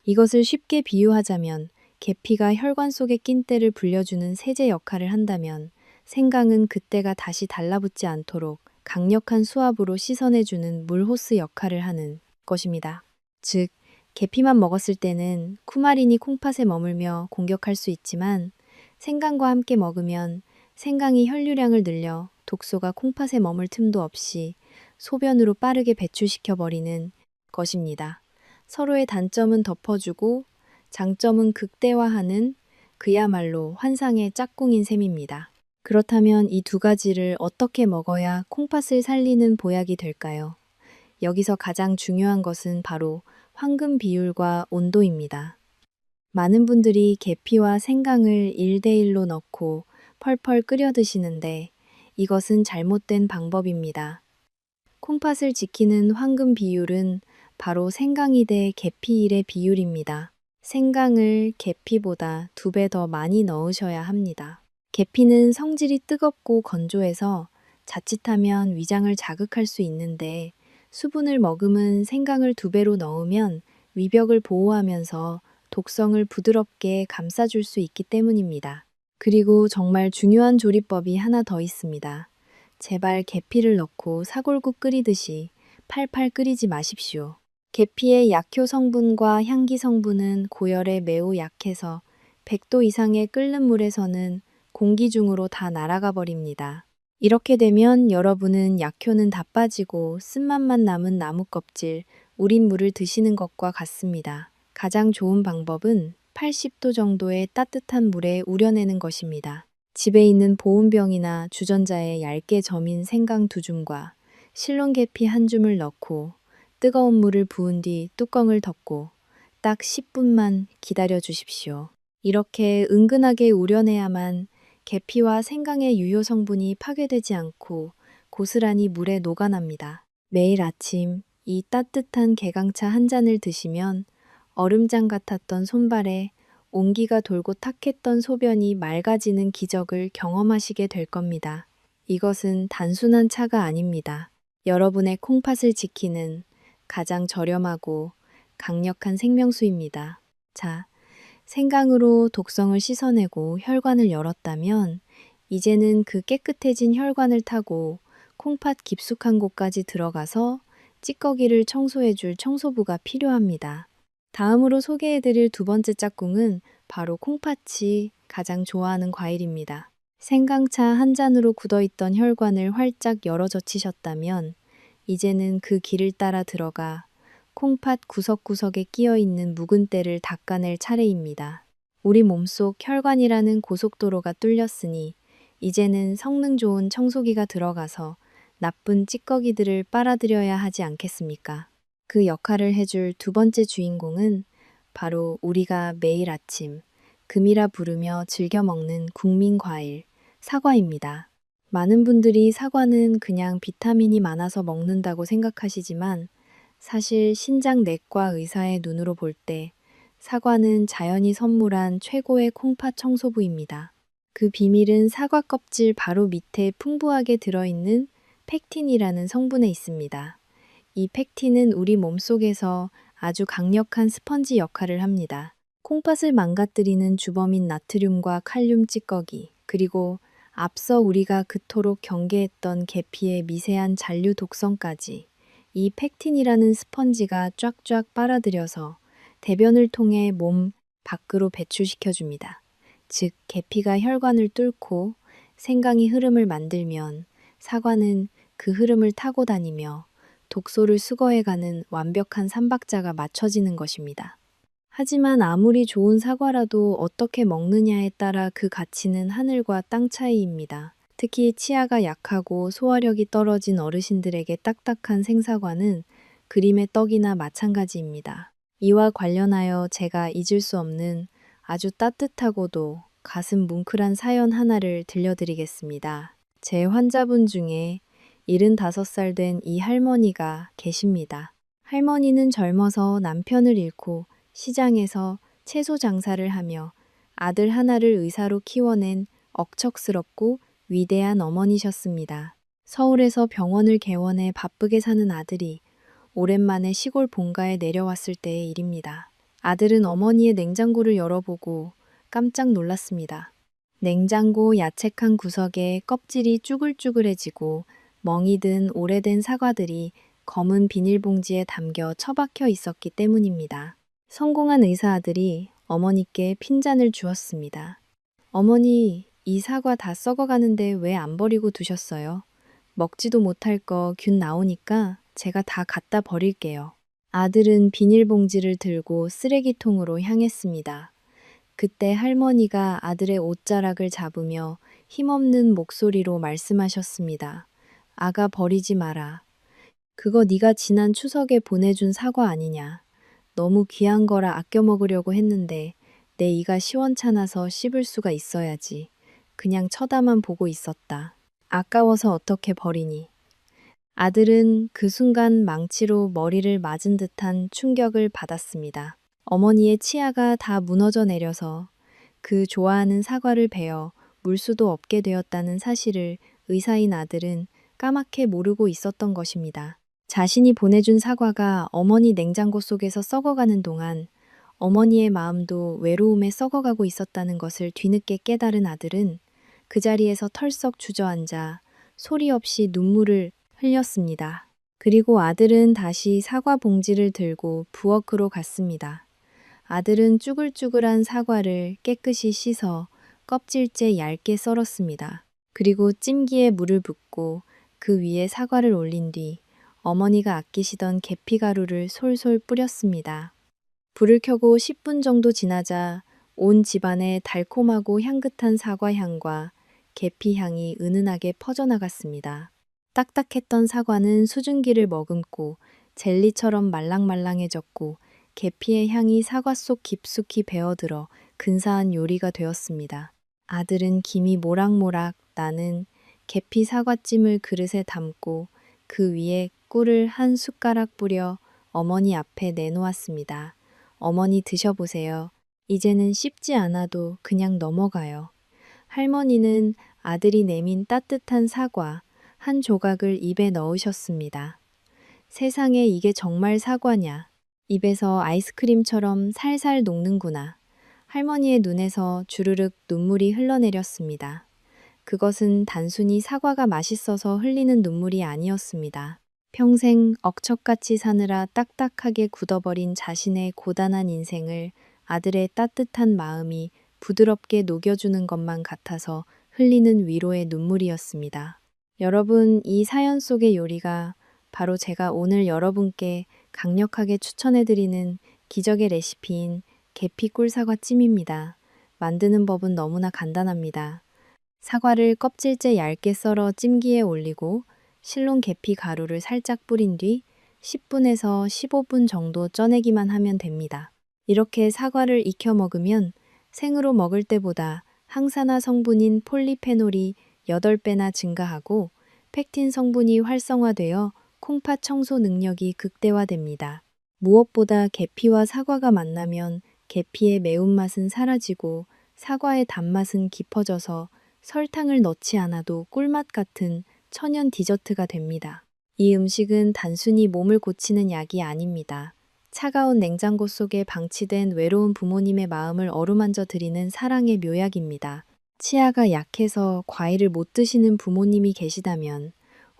이것을 쉽게 비유하자면 계피가 혈관 속의 낀때를 불려주는 세제 역할을 한다면 생강은 그때가 다시 달라붙지 않도록 강력한 수압으로 씻어내주는 물호스 역할을 하는 것입니다. 즉, 계피만 먹었을 때는 쿠마린이 콩팥에 머물며 공격할 수 있지만 생강과 함께 먹으면 생강이 혈류량을 늘려 독소가 콩팥에 머물 틈도 없이 소변으로 빠르게 배출시켜버리는 것입니다. 서로의 단점은 덮어주고 장점은 극대화하는 그야말로 환상의 짝꿍인 셈입니다. 그렇다면 이 두 가지를 어떻게 먹어야 콩팥을 살리는 보약이 될까요? 여기서 가장 중요한 것은 바로 황금 비율과 온도입니다. 많은 분들이 계피와 생강을 1대1로 넣고 펄펄 끓여 드시는데 이것은 잘못된 방법입니다. 콩팥을 지키는 황금 비율은 바로 생강이 대 계피 1의 비율입니다. 생강을 계피보다 2배 더 많이 넣으셔야 합니다. 계피는 성질이 뜨겁고 건조해서 자칫하면 위장을 자극할 수 있는데 수분을 머금은 생강을 2배로 넣으면 위벽을 보호하면서 독성을 부드럽게 감싸줄 수 있기 때문입니다. 그리고 정말 중요한 조리법이 하나 더 있습니다. 제발 계피를 넣고 사골국 끓이듯이 팔팔 끓이지 마십시오. 계피의 약효 성분과 향기 성분은 고열에 매우 약해서 100도 이상의 끓는 물에서는 공기 중으로 다 날아가 버립니다. 이렇게 되면 여러분은 약효는 다 빠지고 쓴맛만 남은 나무 껍질, 우린 물을 드시는 것과 같습니다. 가장 좋은 방법은 80도 정도의 따뜻한 물에 우려내는 것입니다. 집에 있는 보온병이나 주전자에 얇게 저민 생강 2줌과 실론계피 1줌을 넣고 뜨거운 물을 부은 뒤 뚜껑을 덮고 딱 10분만 기다려 주십시오. 이렇게 은근하게 우려내야만 계피와 생강의 유효 성분이 파괴되지 않고 고스란히 물에 녹아납니다. 매일 아침 이 따뜻한 개강차 한 잔을 드시면 얼음장 같았던 손발에 온기가 돌고 탁했던 소변이 맑아지는 기적을 경험하시게 될 겁니다. 이것은 단순한 차가 아닙니다. 여러분의 콩팥을 지키는 가장 저렴하고 강력한 생명수입니다. 자, 생강으로 독성을 씻어내고 혈관을 열었다면 이제는 그 깨끗해진 혈관을 타고 콩팥 깊숙한 곳까지 들어가서 찌꺼기를 청소해줄 청소부가 필요합니다. 다음으로 소개해드릴 2번째 짝꿍은 바로 콩팥이 가장 좋아하는 과일입니다. 생강차 한 잔으로 굳어있던 혈관을 활짝 열어 젖히셨다면 이제는 그 길을 따라 들어가 콩팥 구석구석에 끼어있는 묵은 때를 닦아낼 차례입니다. 우리 몸속 혈관이라는 고속도로가 뚫렸으니 이제는 성능 좋은 청소기가 들어가서 나쁜 찌꺼기들을 빨아들여야 하지 않겠습니까? 그 역할을 해줄 2번째 주인공은 바로 우리가 매일 아침 금이라 부르며 즐겨 먹는 국민 과일, 사과입니다. 많은 분들이 사과는 그냥 비타민이 많아서 먹는다고 생각하시지만 사실 신장 내과 의사의 눈으로 볼 때 사과는 자연이 선물한 최고의 콩팥 청소부입니다. 그 비밀은 사과 껍질 바로 밑에 풍부하게 들어있는 펙틴이라는 성분에 있습니다. 이 펙틴은 우리 몸속에서 아주 강력한 스펀지 역할을 합니다. 콩팥을 망가뜨리는 주범인 나트륨과 칼륨 찌꺼기, 그리고 앞서 우리가 그토록 경계했던 계피의 미세한 잔류 독성까지 이 펙틴이라는 스펀지가 쫙쫙 빨아들여서 대변을 통해 몸 밖으로 배출시켜줍니다. 즉, 계피가 혈관을 뚫고 생강이 흐름을 만들면 사과는 그 흐름을 타고 다니며 독소를 수거해가는 완벽한 삼박자가 맞춰지는 것입니다. 하지만 아무리 좋은 사과라도 어떻게 먹느냐에 따라 그 가치는 하늘과 땅 차이입니다. 특히 치아가 약하고 소화력이 떨어진 어르신들에게 딱딱한 생사과는 그림의 떡이나 마찬가지입니다. 이와 관련하여 제가 잊을 수 없는 아주 따뜻하고도 가슴 뭉클한 사연 하나를 들려드리겠습니다. 제 환자분 중에 75살 된 이 할머니가 계십니다. 할머니는 젊어서 남편을 잃고 시장에서 채소 장사를 하며 아들 하나를 의사로 키워낸 억척스럽고 위대한 어머니셨습니다. 서울에서 병원을 개원해 바쁘게 사는 아들이 오랜만에 시골 본가에 내려왔을 때의 일입니다. 아들은 어머니의 냉장고를 열어보고 깜짝 놀랐습니다. 냉장고 야채칸 구석에 껍질이 쭈글쭈글해지고 멍이 든 오래된 사과들이 검은 비닐봉지에 담겨 처박혀 있었기 때문입니다. 성공한 의사 아들이 어머니께 핀잔을 주었습니다. 어머니, 이 사과 다 썩어가는데 왜 안 버리고 두셨어요? 먹지도 못할 거 균 나오니까 제가 다 갖다 버릴게요. 아들은 비닐봉지를 들고 쓰레기통으로 향했습니다. 그때 할머니가 아들의 옷자락을 잡으며 힘없는 목소리로 말씀하셨습니다. 아가 버리지 마라. 그거 네가 지난 추석에 보내준 사과 아니냐. 너무 귀한 거라 아껴 먹으려고 했는데 내 이가 시원찮아서 씹을 수가 있어야지. 그냥 쳐다만 보고 있었다. 아까워서 어떻게 버리니. 아들은 그 순간 망치로 머리를 맞은 듯한 충격을 받았습니다. 어머니의 치아가 다 무너져 내려서 그 좋아하는 사과를 베어 물 수도 없게 되었다는 사실을 의사인 아들은 까맣게 모르고 있었던 것입니다. 자신이 보내준 사과가 어머니 냉장고 속에서 썩어가는 동안 어머니의 마음도 외로움에 썩어가고 있었다는 것을 뒤늦게 깨달은 아들은 그 자리에서 털썩 주저앉아 소리 없이 눈물을 흘렸습니다. 그리고 아들은 다시 사과 봉지를 들고 부엌으로 갔습니다. 아들은 쭈글쭈글한 사과를 깨끗이 씻어 껍질째 얇게 썰었습니다. 그리고 찜기에 물을 붓고 그 위에 사과를 올린 뒤 어머니가 아끼시던 계피가루를 솔솔 뿌렸습니다. 불을 켜고 10분 정도 지나자 온 집안에 달콤하고 향긋한 사과 향과 계피 향이 은은하게 퍼져나갔습니다. 딱딱했던 사과는 수증기를 머금고 젤리처럼 말랑말랑해졌고 계피의 향이 사과 속 깊숙이 배어들어 근사한 요리가 되었습니다. 아들은 김이 모락모락 나는 계피 사과찜을 그릇에 담고 그 위에 꿀을 한 숟가락 뿌려 어머니 앞에 내놓았습니다. 어머니 드셔보세요. 이제는 씹지 않아도 그냥 넘어가요. 할머니는 아들이 내민 따뜻한 사과 한 조각을 입에 넣으셨습니다. 세상에 이게 정말 사과냐. 입에서 아이스크림처럼 살살 녹는구나. 할머니의 눈에서 주르륵 눈물이 흘러내렸습니다. 그것은 단순히 사과가 맛있어서 흘리는 눈물이 아니었습니다. 평생 억척같이 사느라 딱딱하게 굳어버린 자신의 고단한 인생을 아들의 따뜻한 마음이 부드럽게 녹여주는 것만 같아서 흘리는 위로의 눈물이었습니다. 여러분, 이 사연 속의 요리가 바로 제가 오늘 여러분께 강력하게 추천해드리는 기적의 레시피인 계피 꿀사과찜입니다. 만드는 법은 너무나 간단합니다. 사과를 껍질째 얇게 썰어 찜기에 올리고 실론 계피 가루를 살짝 뿌린 뒤 10분에서 15분 정도 쪄내기만 하면 됩니다. 이렇게 사과를 익혀 먹으면 생으로 먹을 때보다 항산화 성분인 폴리페놀이 8배나 증가하고 펙틴 성분이 활성화되어 콩팥 청소 능력이 극대화됩니다. 무엇보다 계피와 사과가 만나면 계피의 매운맛은 사라지고 사과의 단맛은 깊어져서 설탕을 넣지 않아도 꿀맛 같은 천연 디저트가 됩니다. 이 음식은 단순히 몸을 고치는 약이 아닙니다. 차가운 냉장고 속에 방치된 외로운 부모님의 마음을 어루만져 드리는 사랑의 묘약입니다. 치아가 약해서 과일을 못 드시는 부모님이 계시다면,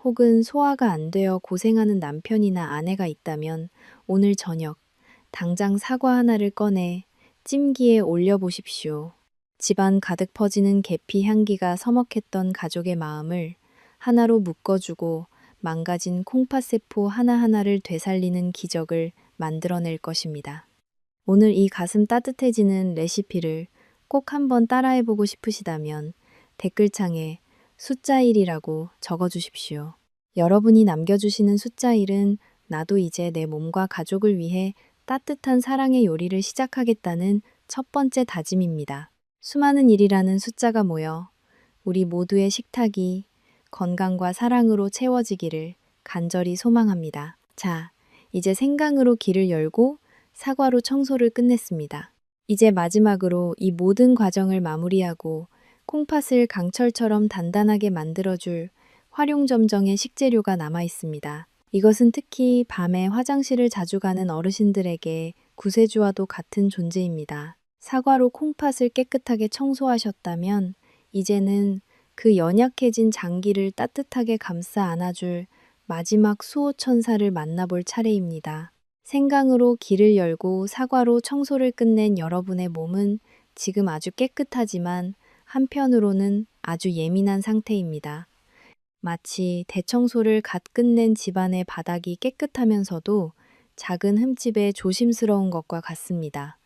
혹은 소화가 안 되어 고생하는 남편이나 아내가 있다면 오늘 저녁 당장 사과 하나를 꺼내 찜기에 올려보십시오. 집안 가득 퍼지는 계피 향기가 서먹했던 가족의 마음을 하나로 묶어주고 망가진 콩팥세포 하나하나를 되살리는 기적을 만들어낼 것입니다. 오늘 이 가슴 따뜻해지는 레시피를 꼭 한번 따라해보고 싶으시다면 댓글창에 숫자 1이라고 적어주십시오. 여러분이 남겨주시는 숫자 1은 나도 이제 내 몸과 가족을 위해 따뜻한 사랑의 요리를 시작하겠다는 첫 번째 다짐입니다. 수많은 일이라는 숫자가 모여 우리 모두의 식탁이 건강과 사랑으로 채워지기를 간절히 소망합니다. 자, 이제 생강으로 길을 열고 사과로 청소를 끝냈습니다. 이제 마지막으로 이 모든 과정을 마무리하고 콩팥을 강철처럼 단단하게 만들어줄 활용점정의 식재료가 남아 있습니다. 이것은 특히 밤에 화장실을 자주 가는 어르신들에게 구세주와도 같은 존재입니다. 사과로 콩팥을 깨끗하게 청소하셨다면 이제는 그 연약해진 장기를 따뜻하게 감싸 안아줄 마지막 수호천사를 만나볼 차례입니다. 생강으로 길을 열고 사과로 청소를 끝낸 여러분의 몸은 지금 아주 깨끗하지만 한편으로는 아주 예민한 상태입니다. 마치 대청소를 갓 끝낸 집안의 바닥이 깨끗하면서도 작은 흠집에 조심스러운 것과 같습니다.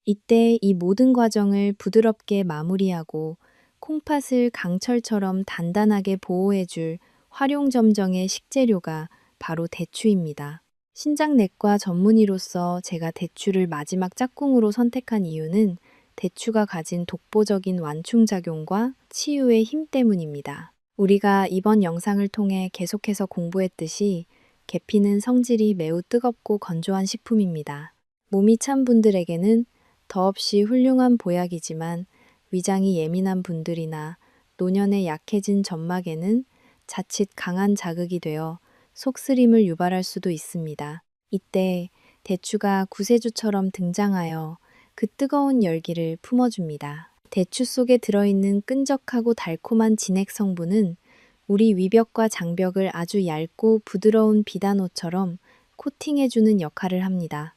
이때 이 모든 과정을 부드럽게 마무리하고 콩팥을 강철처럼 단단하게 보호해줄 활용점정의 식재료가 바로 대추입니다. 신장내과 전문의로서 제가 대추를 마지막 짝꿍으로 선택한 이유는 대추가 가진 독보적인 완충작용과 치유의 힘 때문입니다. 우리가 이번 영상을 통해 계속해서 공부했듯이 계피는 성질이 매우 뜨겁고 건조한 식품입니다. 몸이 찬 분들에게는 더없이 훌륭한 보약이지만 위장이 예민한 분들이나 노년에 약해진 점막에는 자칫 강한 자극이 되어 속쓰림을 유발할 수도 있습니다. 이때 대추가 구세주처럼 등장하여 그 뜨거운 열기를 품어줍니다. 대추 속에 들어있는 끈적하고 달콤한 진액 성분은 우리 위벽과 장벽을 아주 얇고 부드러운 비단옷처럼 코팅해주는 역할을 합니다.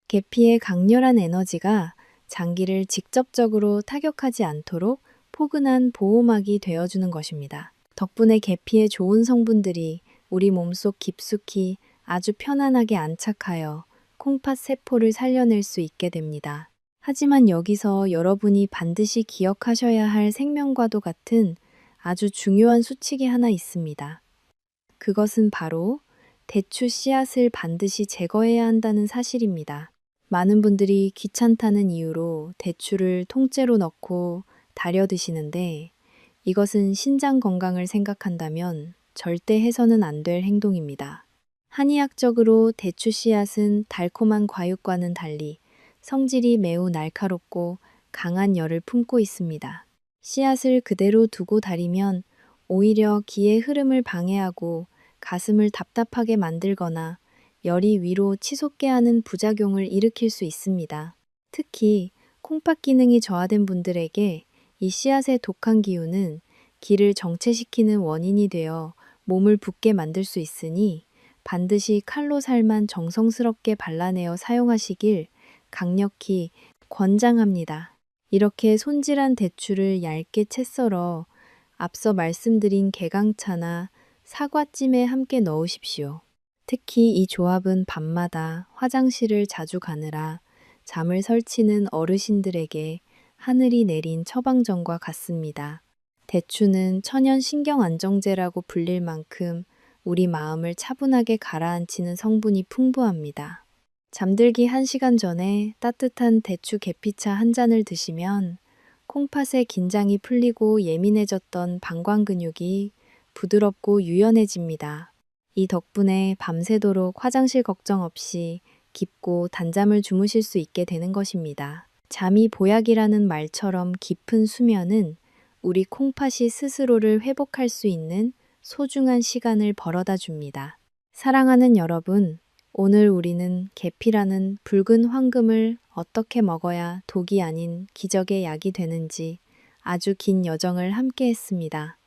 계피의 강렬한 에너지가 장기를 직접적으로 타격하지 않도록 포근한 보호막이 되어주는 것입니다. 덕분에 계피의 좋은 성분들이 우리 몸속 깊숙이 아주 편안하게 안착하여 콩팥 세포를 살려낼 수 있게 됩니다. 하지만 여기서 여러분이 반드시 기억하셔야 할 생명과도 같은 아주 중요한 수칙이 하나 있습니다. 그것은 바로 대추 씨앗을 반드시 제거해야 한다는 사실입니다. 많은 분들이 귀찮다는 이유로 대추를 통째로 넣고 달여 드시는데 이것은 신장 건강을 생각한다면 절대 해서는 안 될 행동입니다. 한의학적으로 대추 씨앗은 달콤한 과육과는 달리 성질이 매우 날카롭고 강한 열을 품고 있습니다. 씨앗을 그대로 두고 다리면 오히려 기의 흐름을 방해하고 가슴을 답답하게 만들거나 열이 위로 치솟게 하는 부작용을 일으킬 수 있습니다. 특히 콩팥 기능이 저하된 분들에게 이 씨앗의 독한 기운은 기를 정체시키는 원인이 되어 몸을 붓게 만들 수 있으니 반드시 칼로 살만 정성스럽게 발라내어 사용하시길 강력히 권장합니다. 이렇게 손질한 대추를 얇게 채 썰어 앞서 말씀드린 개강차나 사과찜에 함께 넣으십시오. 특히 이 조합은 밤마다 화장실을 자주 가느라 잠을 설치는 어르신들에게 하늘이 내린 처방전과 같습니다. 대추는 천연 신경안정제라고 불릴 만큼 우리 마음을 차분하게 가라앉히는 성분이 풍부합니다. 잠들기 1시간 전에 따뜻한 대추 계피차 한 잔을 드시면 콩팥의 긴장이 풀리고 예민해졌던 방광 근육이 부드럽고 유연해집니다. 이 덕분에 밤새도록 화장실 걱정 없이 깊고 단잠을 주무실 수 있게 되는 것입니다. 잠이 보약이라는 말처럼 깊은 수면은 우리 콩팥이 스스로를 회복할 수 있는 소중한 시간을 벌어다 줍니다. 사랑하는 여러분, 오늘 우리는 계피라는 붉은 황금을 어떻게 먹어야 독이 아닌 기적의 약이 되는지 아주 긴 여정을 함께 했습니다.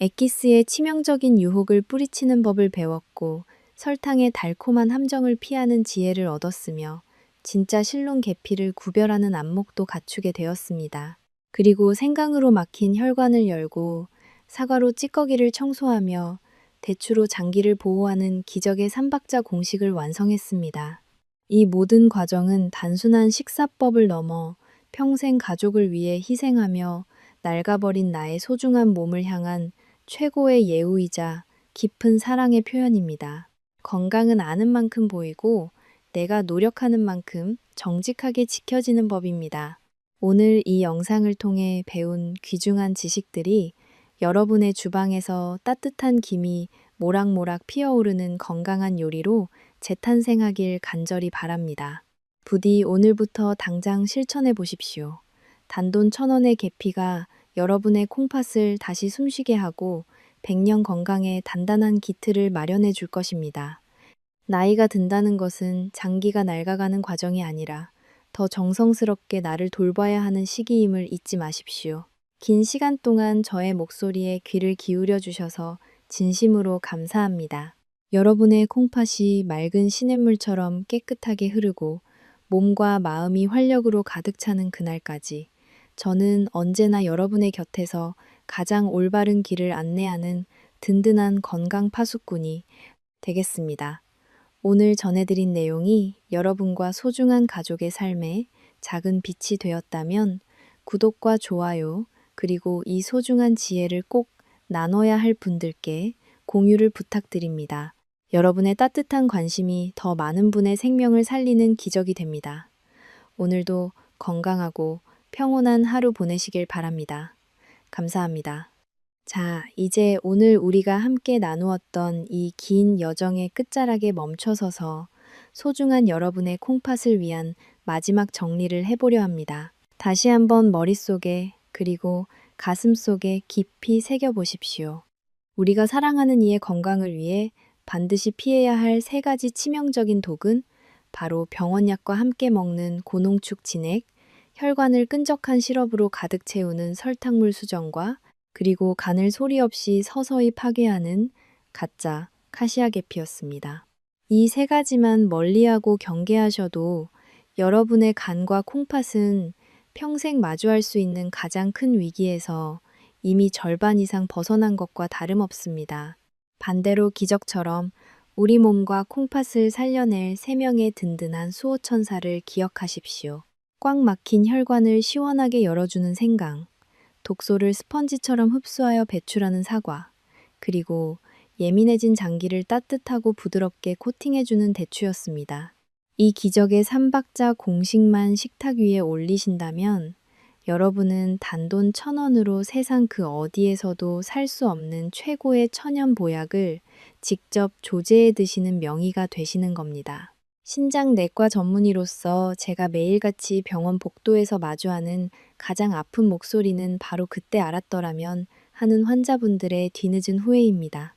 엑기스의 치명적인 유혹을 뿌리치는 법을 배웠고 설탕의 달콤한 함정을 피하는 지혜를 얻었으며 진짜 실론 계피를 구별하는 안목도 갖추게 되었습니다. 그리고 생강으로 막힌 혈관을 열고 사과로 찌꺼기를 청소하며 대추로 장기를 보호하는 기적의 삼박자 공식을 완성했습니다. 이 모든 과정은 단순한 식사법을 넘어 평생 가족을 위해 희생하며 낡아버린 나의 소중한 몸을 향한 최고의 예우이자 깊은 사랑의 표현입니다. 건강은 아는 만큼 보이고 내가 노력하는 만큼 정직하게 지켜지는 법입니다. 오늘 이 영상을 통해 배운 귀중한 지식들이 여러분의 주방에서 따뜻한 김이 모락모락 피어오르는 건강한 요리로 재탄생하길 간절히 바랍니다. 부디 오늘부터 당장 실천해 보십시오. 단돈 1,000원의 계피가 여러분의 콩팥을 다시 숨쉬게 하고 100년 건강에 단단한 기틀을 마련해 줄 것입니다. 나이가 든다는 것은 장기가 낡아가는 과정이 아니라 더 정성스럽게 나를 돌봐야 하는 시기임을 잊지 마십시오. 긴 시간 동안 저의 목소리에 귀를 기울여 주셔서 진심으로 감사합니다. 여러분의 콩팥이 맑은 시냇물처럼 깨끗하게 흐르고 몸과 마음이 활력으로 가득 차는 그날까지 저는 언제나 여러분의 곁에서 가장 올바른 길을 안내하는 든든한 건강 파수꾼이 되겠습니다. 오늘 전해드린 내용이 여러분과 소중한 가족의 삶에 작은 빛이 되었다면 구독과 좋아요, 그리고 이 소중한 지혜를 꼭 나눠야 할 분들께 공유를 부탁드립니다. 여러분의 따뜻한 관심이 더 많은 분의 생명을 살리는 기적이 됩니다. 오늘도 건강하고 평온한 하루 보내시길 바랍니다. 감사합니다. 자, 이제 오늘 우리가 함께 나누었던 이 긴 여정의 끝자락에 멈춰서서 소중한 여러분의 콩팥을 위한 마지막 정리를 해보려 합니다. 다시 한번 머릿속에 그리고 가슴속에 깊이 새겨보십시오. 우리가 사랑하는 이의 건강을 위해 반드시 피해야 할 3가지 치명적인 독은 바로 병원약과 함께 먹는 고농축 진액, 혈관을 끈적한 시럽으로 가득 채우는 설탕물 수정과 그리고 간을 소리 없이 서서히 파괴하는 가짜 카시아 계피였습니다. 이 3가지만 멀리하고 경계하셔도 여러분의 간과 콩팥은 평생 마주할 수 있는 가장 큰 위기에서 이미 절반 이상 벗어난 것과 다름없습니다. 반대로 기적처럼 우리 몸과 콩팥을 살려낼 3명의 든든한 수호천사를 기억하십시오. 꽉 막힌 혈관을 시원하게 열어주는 생강, 독소를 스펀지처럼 흡수하여 배출하는 사과, 그리고 예민해진 장기를 따뜻하고 부드럽게 코팅해주는 대추였습니다. 이 기적의 3박자 공식만 식탁 위에 올리신다면 여러분은 단돈 1,000원으로 세상 그 어디에서도 살 수 없는 최고의 천연 보약을 직접 조제해 드시는 명의가 되시는 겁니다. 신장내과 전문의로서 제가 매일같이 병원 복도에서 마주하는 가장 아픈 목소리는 바로 그때 알았더라면 하는 환자분들의 뒤늦은 후회입니다.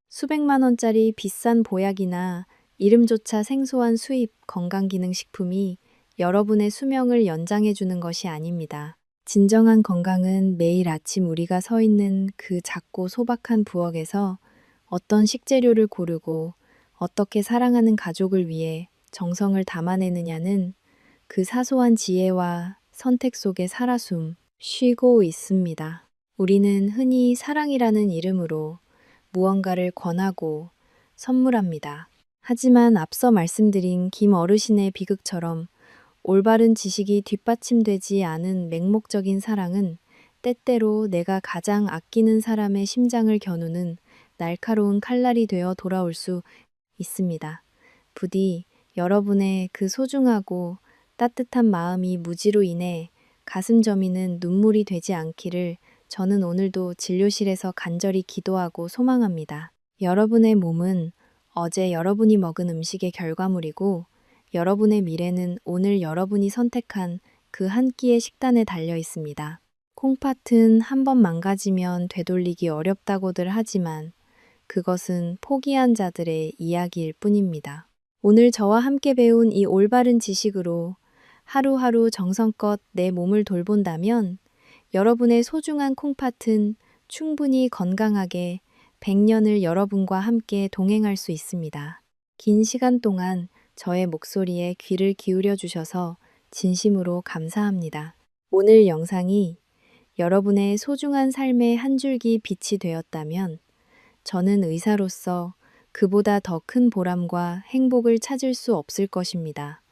수백만 원짜리 비싼 보약이나 이름조차 생소한 수입 건강기능식품이 여러분의 수명을 연장해주는 것이 아닙니다. 진정한 건강은 매일 아침 우리가 서 있는 그 작고 소박한 부엌에서 어떤 식재료를 고르고 어떻게 사랑하는 가족을 위해 정성을 담아내느냐는 그 사소한 지혜와 선택 속에 살아 쉬고 있습니다. 우리는 흔히 사랑이라는 이름으로 무언가를 권하고 선물합니다. 하지만 앞서 말씀드린 김 어르신의 비극처럼 올바른 지식이 뒷받침되지 않은 맹목적인 사랑은 때때로 내가 가장 아끼는 사람의 심장을 겨누는 날카로운 칼날이 되어 돌아올 수 있습니다. 부디 여러분의 그 소중하고 따뜻한 마음이 무지로 인해 가슴 저미는 눈물이 되지 않기를 저는 오늘도 진료실에서 간절히 기도하고 소망합니다. 여러분의 몸은 어제 여러분이 먹은 음식의 결과물이고 여러분의 미래는 오늘 여러분이 선택한 그 한 끼의 식단에 달려 있습니다. 콩팥은 한 번 망가지면 되돌리기 어렵다고들 하지만 그것은 포기한 자들의 이야기일 뿐입니다. 오늘 저와 함께 배운 이 올바른 지식으로 하루하루 정성껏 내 몸을 돌본다면 여러분의 소중한 콩팥은 충분히 건강하게 100년을 여러분과 함께 동행할 수 있습니다. 긴 시간 동안 저의 목소리에 귀를 기울여 주셔서 진심으로 감사합니다. 오늘 영상이 여러분의 소중한 삶의 한 줄기 빛이 되었다면 저는 의사로서 그보다 더 큰 보람과 행복을 찾을 수 없을 것입니다.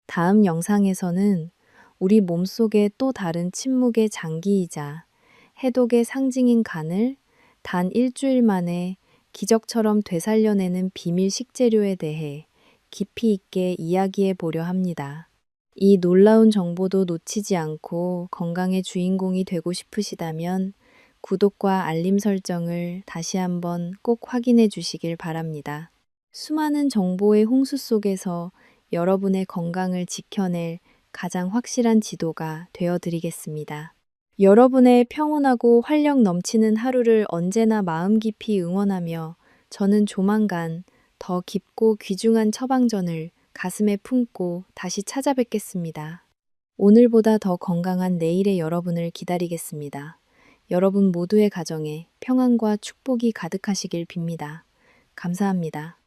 다음 영상에서는 우리 몸속의 또 다른 침묵의 장기이자 해독의 상징인 간을 단 일주일 만에 기적처럼 되살려내는 비밀 식재료에 대해 깊이 있게 이야기해 보려 합니다. 이 놀라운 정보도 놓치지 않고 건강의 주인공이 되고 싶으시다면 구독과 알림 설정을 다시 한번 꼭 확인해 주시길 바랍니다. 수많은 정보의 홍수 속에서 여러분의 건강을 지켜낼 가장 확실한 지도가 되어 드리겠습니다. 여러분의 평온하고 활력 넘치는 하루를 언제나 마음 깊이 응원하며 저는 조만간 더 깊고 귀중한 처방전을 가슴에 품고 다시 찾아뵙겠습니다. 오늘보다 더 건강한 내일의 여러분을 기다리겠습니다. 여러분 모두의 가정에 평안과 축복이 가득하시길 빕니다. 감사합니다.